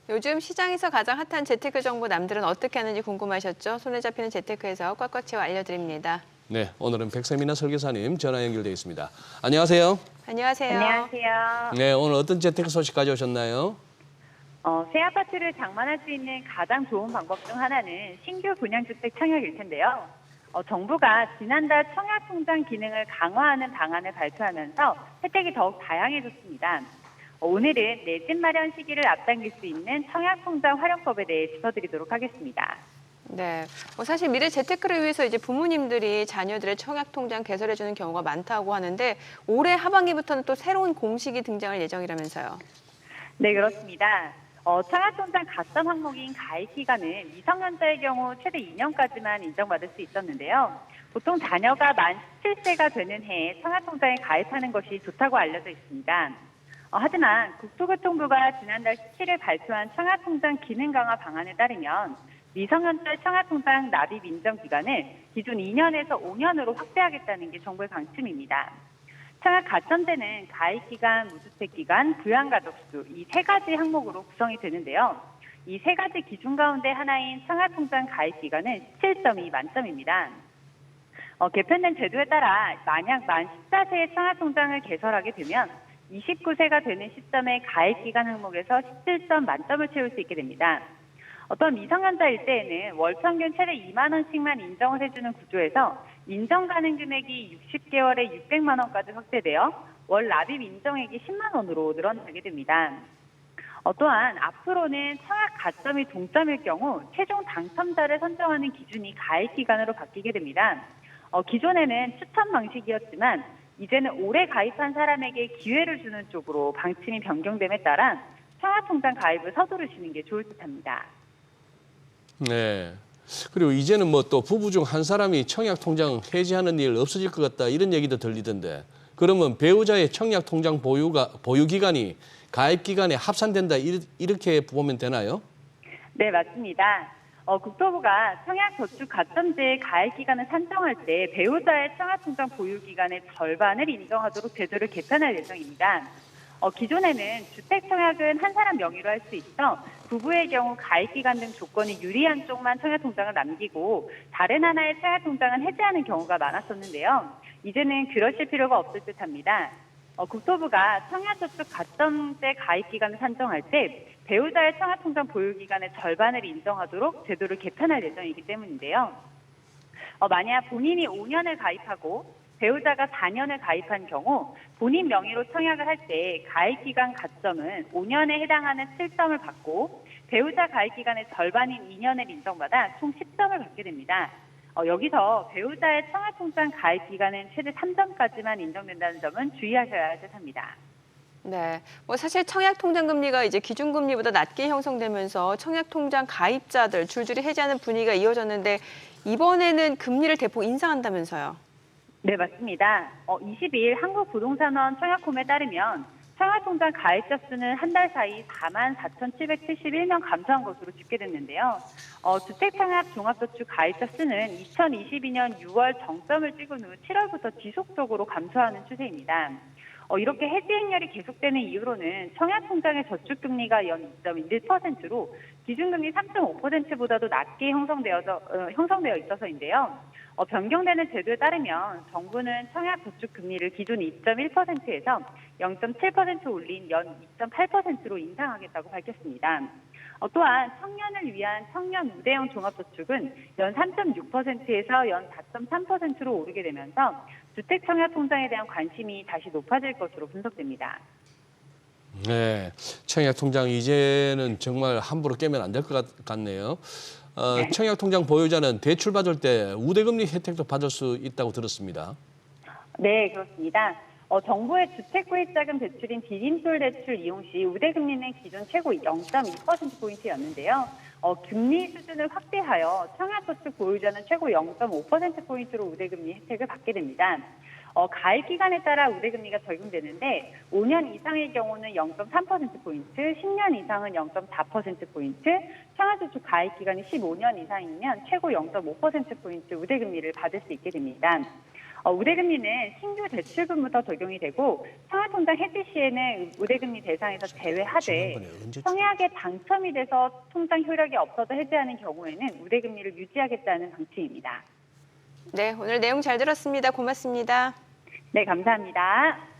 요즘 시장에서 가장 핫한 재테크 정보 남들은 어떻게 하는지 궁금하셨죠? 손에 잡히는 재테크에서 꽉꽉 채워 알려드립니다. 네, 오늘은 백세미나 설계사님 전화 연결되어 있습니다. 안녕하세요. 안녕하세요. 안녕하세요. 네, 오늘 어떤 재테크 소식 가져오셨나요? 새 아파트를 장만할 수 있는 가장 좋은 방법 중 하나는 신규 분양주택 청약일 텐데요. 정부가 지난달 청약통장 기능을 강화하는 방안을 발표하면서 혜택이 더욱 다양해졌습니다. 오늘은 내 집 마련 시기를 앞당길 수 있는 청약통장 활용법에 대해 짚어드리도록 하겠습니다. 네, 사실 미래 재테크를 위해서 이제 부모님들이 자녀들의 청약 통장 개설해주는 경우가 많다고 하는데 올해 하반기부터는 또 새로운 공식이 등장할 예정이라면서요. 네, 그렇습니다. 청약통장 가점 항목인 가입 기간은 미성년자의 경우 최대 2년까지만 인정받을 수 있었는데요. 보통 자녀가 만 17세가 되는 해에 청약통장에 가입하는 것이 좋다고 알려져 있습니다. 하지만 국토교통부가 지난달 17일 발표한 청약통장 기능 강화 방안에 따르면 미성년자 청약통장 납입 인정 기간을 기존 2년에서 5년으로 확대하겠다는 게 정부의 방침입니다. 청약 가점제는 가입 기간, 무주택 기간, 부양가족 수 이 세 가지 항목으로 구성이 되는데요. 이 세 가지 기준 가운데 하나인 청약통장 가입 기간은 17점이 만점입니다. 개편된 제도에 따라 만약 만 14세에 청약통장을 개설하게 되면 29세가 되는 시점에 가입 기간 항목에서 17점 만점을 채울 수 있게 됩니다. 어떤 미성년자일 때에는 월 평균 최대 2만 원씩만 인정을 해주는 구조에서 인정 가능 금액이 60개월에 600만 원까지 확대되어 월 납입 인정액이 10만 원으로 늘어나게 됩니다. 또한 앞으로는 청약 가점이 동점일 경우 최종 당첨자를 선정하는 기준이 가입 기간으로 바뀌게 됩니다. 기존에는 추천 방식이었지만 이제는 올해 가입한 사람에게 기회를 주는 쪽으로 방침이 변경됨에 따라 청약통장 가입을 서두르시는 게 좋을 듯합니다. 네. 그리고 이제는 뭐 또 부부 중 한 사람이 청약통장 해지하는 일 없어질 것 같다 이런 얘기도 들리던데 그러면 배우자의 청약통장 보유 기간이 가입 기간에 합산된다 이렇게 보면 되나요? 네, 맞습니다. 국토부가 청약저축 가점제의 가입 기간을 산정할 때 배우자의 청약통장 보유 기간의 절반을 인정하도록 제도를 개편할 예정입니다. 기존에는 주택 청약은 한 사람 명의로 할 수 있어 부부의 경우 가입 기간 등 조건이 유리한 쪽만 청약통장을 남기고 다른 하나의 청약통장은 해지하는 경우가 많았었는데요. 이제는 그러실 필요가 없을 듯합니다. 국토부가 청약저축 가점제 가입 기간을 산정할 때 배우자의 청약통장 보유 기간의 절반을 인정하도록 제도를 개편할 예정이기 때문인데요. 만약 본인이 5년을 가입하고 배우자가 4년을 가입한 경우 본인 명의로 청약을 할 때 가입 기간 가점은 5년에 해당하는 7점을 받고 배우자 가입 기간의 절반인 2년을 인정받아 총 10점을 받게 됩니다. 여기서 배우자의 청약통장 가입 기간은 최대 3점까지만 인정된다는 점은 주의하셔야 할 듯합니다. 네, 사실 청약통장 금리가 이제 기준금리보다 낮게 형성되면서 청약통장 가입자들 줄줄이 해지하는 분위기가 이어졌는데 이번에는 금리를 대폭 인상한다면서요. 네, 맞습니다. 22일 한국부동산원 청약홈에 따르면 청약통장 가입자 수는 한 달 사이 44,771명 감소한 것으로 집계됐는데요. 주택청약 종합저축 가입자 수는 2022년 6월 정점을 찍은 후 7월부터 지속적으로 감소하는 추세입니다. 이렇게 해지 행렬이 계속되는 이유로는 청약통장의 저축금리가 연 2.1%로 기준금리 3.5%보다도 낮게 형성되어 있어서인데요. 변경되는 제도에 따르면 정부는 청약 저축 금리를 기존 2.1%에서 0.7% 올린 연 2.8%로 인상하겠다고 밝혔습니다. 또한 청년을 위한 청년 우대형 종합저축은 연 3.6%에서 연 4.3%로 오르게 되면서 주택 청약 통장에 대한 관심이 다시 높아질 것으로 분석됩니다. 네, 청약통장 이제는 정말 함부로 깨면 안 될 것 같네요. 네. 청약통장 보유자는 대출 받을 때 우대금리 혜택도 받을 수 있다고 들었습니다. 네, 그렇습니다. 정부의 주택구입자금 대출인 디딤돌 대출 이용 시 우대금리는 기존 최고 0.2%포인트였는데요. 금리 수준을 확대하여 청약저축 보유자는 최고 0.5%포인트로 우대금리 혜택을 받게 됩니다. 가입 기간에 따라 우대금리가 적용되는데 5년 이상의 경우는 0.3%포인트, 10년 이상은 0.4%포인트, 청약저축 가입 기간이 15년 이상이면 최고 0.5%포인트 우대금리를 받을 수 있게 됩니다. 우대금리는 신규 대출금부터 적용이 되고 청약통장 해지 시에는 우대금리 대상에서 제외하되 지난번에 언제 청약에 당첨이 돼서 통장 효력이 없어서 해지하는 경우에는 우대금리를 유지하겠다는 방침입니다. 네, 오늘 내용 잘 들었습니다. 고맙습니다. 네, 감사합니다.